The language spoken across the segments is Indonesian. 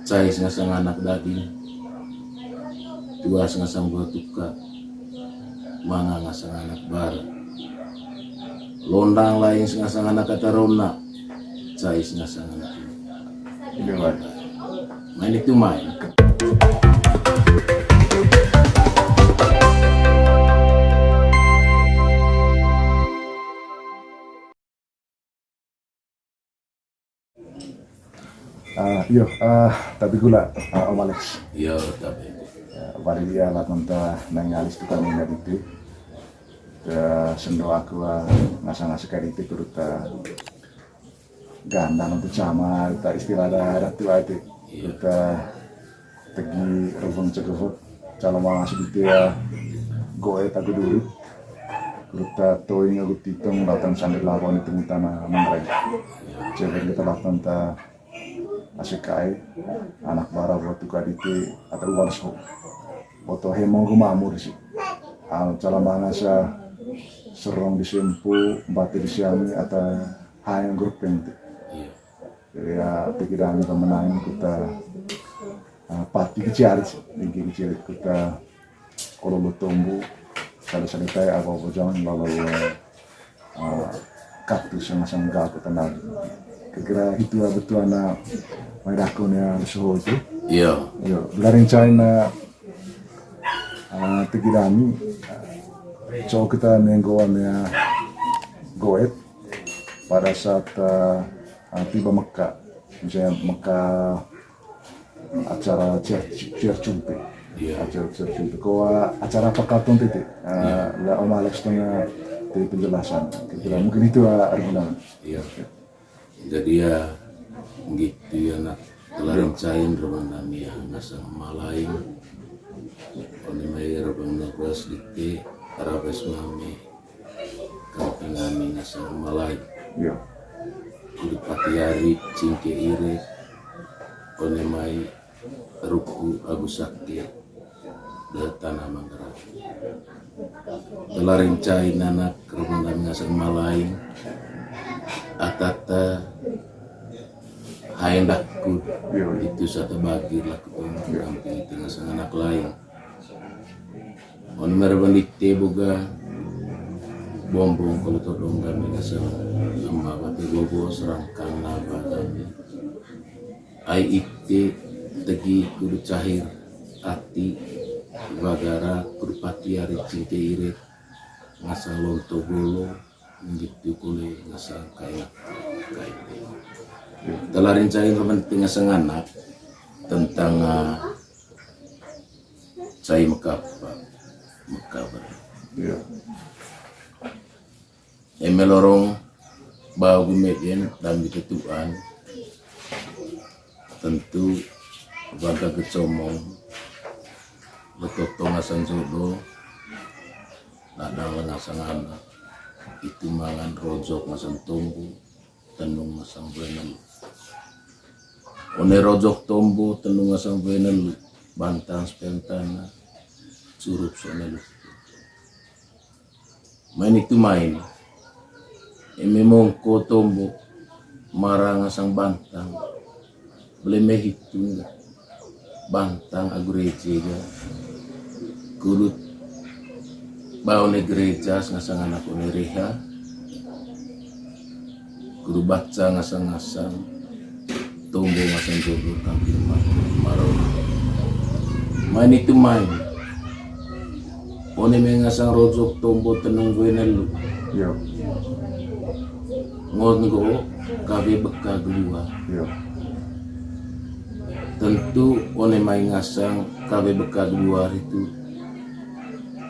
Cai sengasang anak daging, dua sengasang buah tuka, manga ngasang anak bara. Londang lain sengasang anak katarona, cai sengasang anak ini. Main itu main. Tapi gula Om Alex. Iya, tapi Bari dia lah tenta nangalis tukang ingat itu. Sendo aku ngasang-ngasang kali itu kuruta ganda untuk sama kita istilah ada tu itu. Kita tegi revung cekufut calon masuk itu ya goe tagu dulu. Kuruta toing aku titung datang sambil lawan itu mutana mangrai. Jadi kita lakukan ta asikai anak bara buat tukar itu atau walso foto hemong rumahmu di sini calon mangasa serong disempu batu disiami atau hayang grup penting jadi ya pikiran pemenang kita pati kecil kita kalau bertumbuh sekali kayak apa jangan lalu kaktus yang masang gak tenang kira itu betul anak main akunnya suhu itu. iya. Dari China tikirani cowok kita nenggoannya goet pada saat tiba Mekah, misalnya Mekah acara cercumpe. Acara cercumpe. Kau acara pekatun titik. Lah Om Alex tengah di penjelasan. Kira mungkin itu argumen. Iya. Jadi ya gitu ya nak telah rencain rebanan ya ngasang malain oni mai rebanan beras dite arabes mami kampingani ngasang malai Iya. kudu patiari cingke ire oni mai ruku agus sakti da tanah Manggarai telah rencain anak rebanan ngasang malain atata hayandakku itu satu bagi laku kampung tengah sang anak lain on merbandite boga bombong kalau todong kami ngasang amma bati bobo serangkang naba kami ai ikte tegi kudu cahir ati bagara kudu patiari cinte irit ngasang lonto bolo gitu kule ngasang kayak telah rencain penting ngasang anak tentang saya Mekah Iya. emelorong bau gumedien dan diketuan tentu warga kecomong betotong ngasang jodoh ladang ngasang anak itu mangan rojok ngasang tombo tenung ngasang benel one rojok tombo tenung ngasang benel bantang spentana surup sonelu main itu main mongko tombo marang ngasang bantang boleh mehitung bantang agureje ga kulut bau ne gereja ngasang anak one reha kudu baca ngasang-ngasang tombo ngasang jodoh tampil marau main itu main one mengasang rojok tombo tenung wenelu Iya. ngonggo kabe beka dua Iya. tentu one main ngasang kabe beka dua itu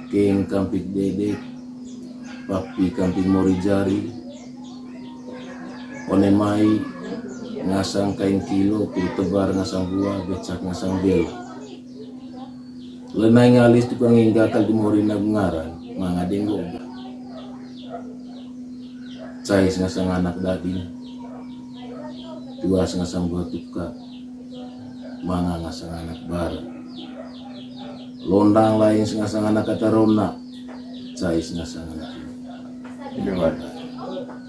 King Kampik Dede, Papi Kampik Morijari, one mai ngasang kain kilo, kudu tebar ngasang buah, becak ngasang bel. Lenai ngalis tukang hinggakal di Morina Bungaran, mangadeng goba. Cai ngasang anak daging, dua ngasang buah tuka, manga ngasang anak bara. Londang lain sengasang anak katarona, cai sengasang anak ini.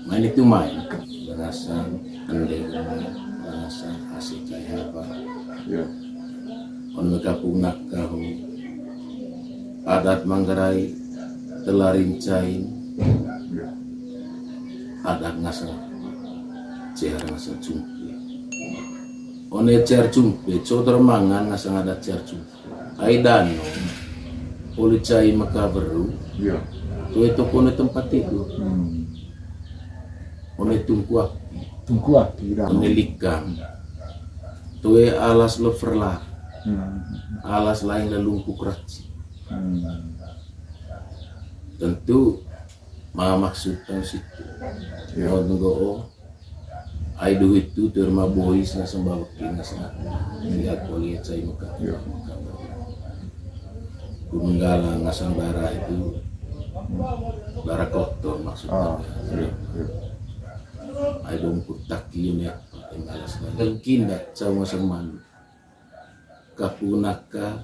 Main itu main, berasan kendeng, berasan kasih kayak apa, Ya. On megapung nakahu adat Manggarai telarincai Ya. adat ngasang cer ngasang cumpi one cer cumpi codor mangan ngasang adat cer cumpi aidano policai makaberu Ya. tu itu kone tempat tidur one tungkuak Tungku aki dah. one likang tuwe alas leverlah alas lain lelungkuk raci tentu maksudnya situ Ya. nunggu ai duit itu terma boys na sembawaki na sa lihat kulihat saya muka Ya. Gununggala nga sang bara itu bara kotor maksudnya Ya. Ya. ai bongkut taki yun ya alas na kinda sa mga saman kapunaka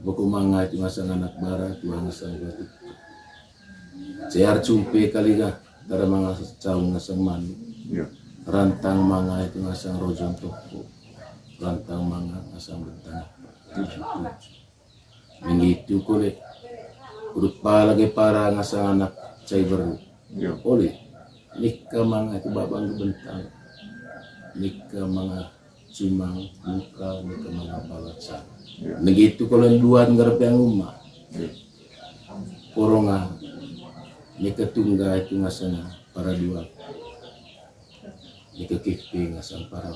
bukumanga itu nga sang anak bara tuwa nga sang batu Ciar cumpe kali ka dara mga caw nga sang manu Ya. rantang mga itu ngasang rojon toko rantang mga ngasang bentang tujuh mengitu kole urut lagi para ngasang anak cai baru Ya. oleh nikah mga itu babang bentang nikah mga cumang muka nikah mga balatsa Ya. begitu kalau dua ngarep yang rumah Ya. poronga nikah tungga itu ngasang para dua dikekiping ngasang para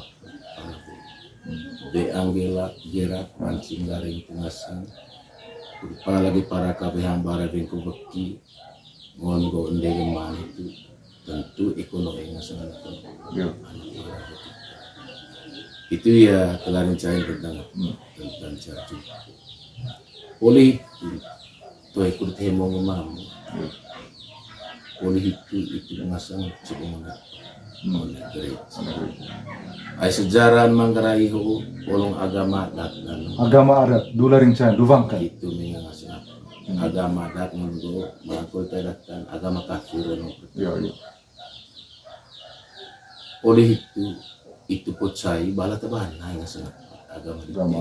de anggela gerak mancing garing pengasang berupa lagi para kabehang bara bengko beki ngongo ende geman itu tentu ekonomi ngasang anak Ya. bara itu ya kelarin saya tentang carju oleh itu ikut hemo ngemamu oleh itu ngasang cukup ay sejarah Manggarai ho olong agama dat Agama adat dula rincan duvangkan. itu mengasah agama dat menggo mangkol tadatan agama kafir no Ya. Ya. oleh itu pocai bala taban na ngasah agama Agama.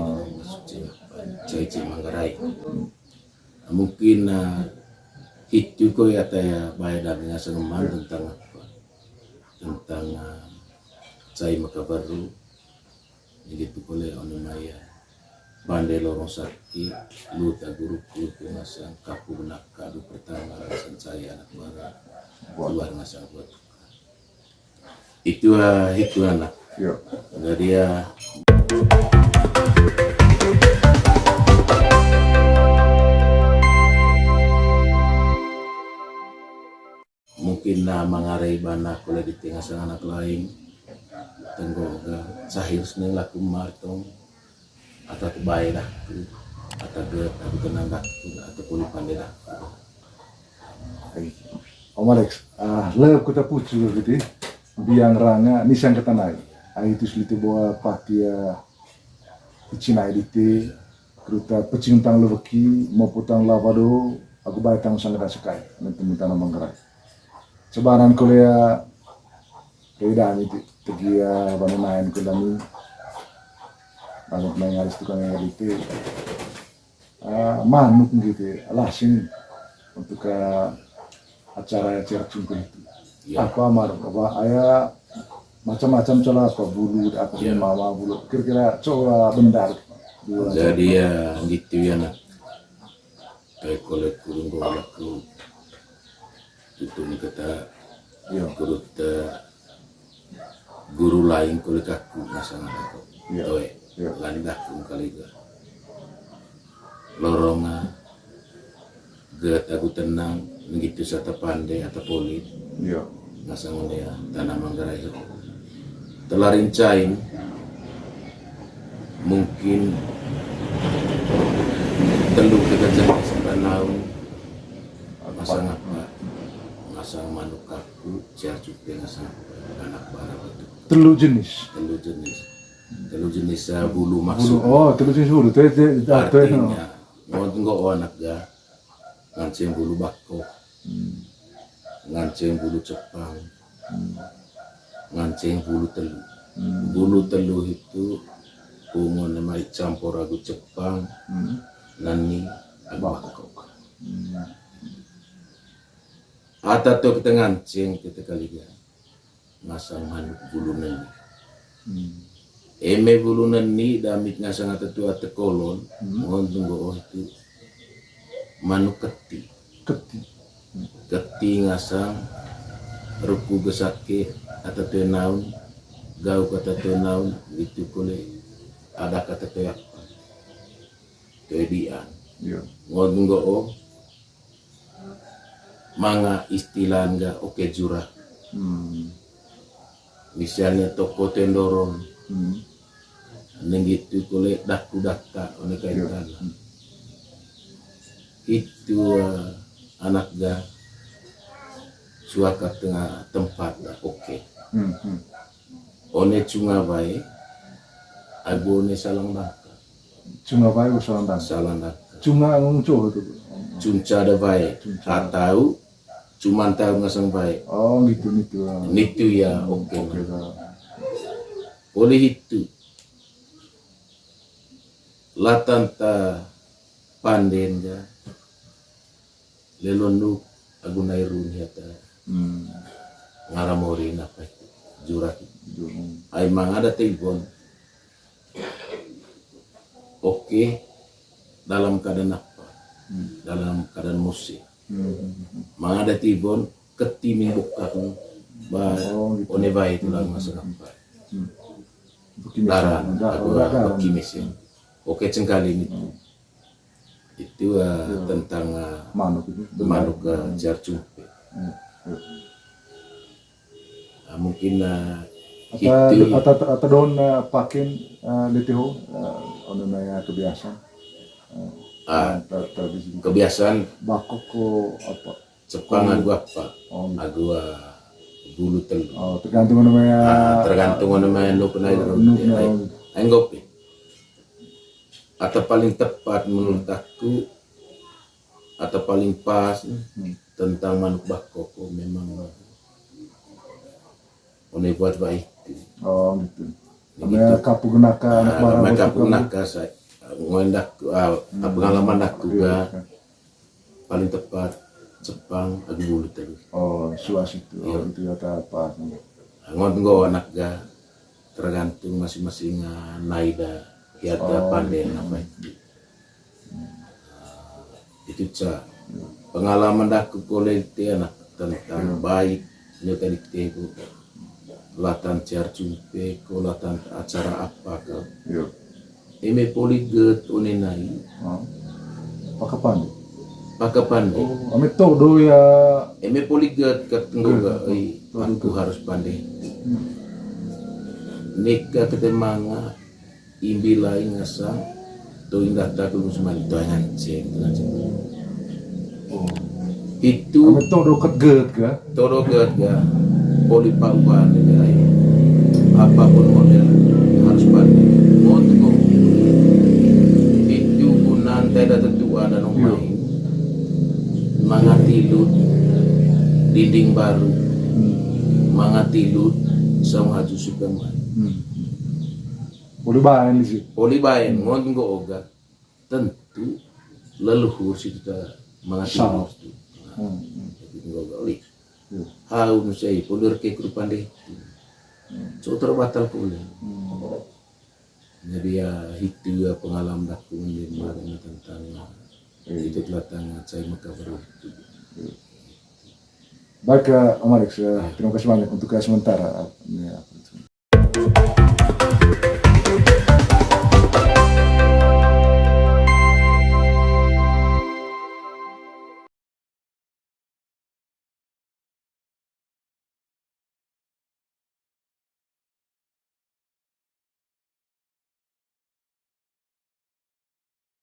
cai Manggarai mungkin itu ko ya taya bayar dengan sengeman tentang cai makabaru begitu boleh ono maya bandai lorong sakit luta guru kutu ngasang kapu nak kadu pertama rasan saya anak bara luar ngasang buat itu anak Ya. dari mungkin na mangaray bana ko lagi tinga sa anak lain tenggoga sahir seneng laku martong atau bayar dah atau get atau tenang dah atau kulit pandai dah Om Alex, lep kita pucu gitu, biang ranga nisang ketanai. Itu seliti bawa pakia Cina edite, keruta pecintang leweki, mau putang lavado, aku bayar tang sangat sekai, nanti minta nama Manggarai. Sebaran kuliah keadaan itu, tegia bangunan kulami, banyak mengaris tukang yang edite, manuk gitu, alasin untuk acara cumpi itu. Ya. Apa marah, apa ayah macam-macam celah apa bulu, apa sih Ya. mama bulu, kira-kira coba bendar. jadi ya gitu ya nak kayak kolek kurung laku itu nih kata Ya. kurut guru lain kolek aku nasang aku Ya. toy Ya. landah kum kali ga loronga get aku tenang begitu sata pandai atau polit Ya. nasang ya tanah Manggarai telah rincain mungkin telur kekejang sampai naung masang apa masang manuk kaku cer cukai masang anak bara betul Telu jenis. telur jenis bulu Bulu, maksud oh telu jenis bulu, itu artinya nggak anak ga ngancing bulu bako ngancing bulu cepang ngancing bulu telu itu kungon na may campur agu Jepang nani agu Bangkok. Ata to kita ngancing kita kaliga ngasang manuk bulunan ni. Eme bulunan ni damit ngasang ata tu ata kolon mohon tunggu itu manuk keti. Keti ngasang ruku gesake ata tu naun gau kata tu naun itu kole ada kata tu apa tu edian mohon tunggu manga istilah enggak oke jurah. Misalnya toko tendoron gitu kule daku daka oleh kaitan itu anak ga suaka tengah tempat oke. One cunga bae agone salang daka Cunga bae salang daka cunga ngungco itu cunca ada bae atau cuman tahu ngasang bae gitu ya oke. Oleh itu latanta panden ga lelonu agunai runi ata ngaramori apa itu jurat ay mang ada telepon oke dalam keadaan apa dalam keadaan musik mang ada telepon ketimin buka ba one bae itu lang masuk apa larang aku kimis ya oke cengkali itu tentang manuk jarcumpe. Mungkin itu atau don pakin DTO ono na kebiasaan kebiasaan bakok ko apa Jepang agu apa agu bulu telur tergantung namanya no penai ngopi atau paling tepat menurut aku atau paling pas tentang manuk bakoko memang one buat baik gitu namanya kapugenaka saya ngondak pengalaman aku juga paling tepat Jepang agu bulu telur suas itu itu kata apa ngon anak ga tergantung masing-masing naida kiata pandai apa itu pengalaman aku kolete anak tentang baik nyata tegu latan jarcumpe ko latan acara apa ka eme poliget onenai pakapande ame todo ya eme poliget katengga aku harus pandai nikah ketemanga imbilai ngasang to indah tak lusuman ngancing itu todo keget ga poli pauan apapun model harus pandai mongo itu gunan tidak tentu ada main mangatilut dinding baru mangatilut sama haju superman Poli bayan ngon oga tentu leluhur si kita mengatakan itu. Ngoga oli. Hau nusai poli reke kurupande. So terbatal poli. Jadi ya itu pengalaman aku mengenai tentang itu tentang saya makabar itu. Baik Om Alex, terima kasih banyak untuk sementara.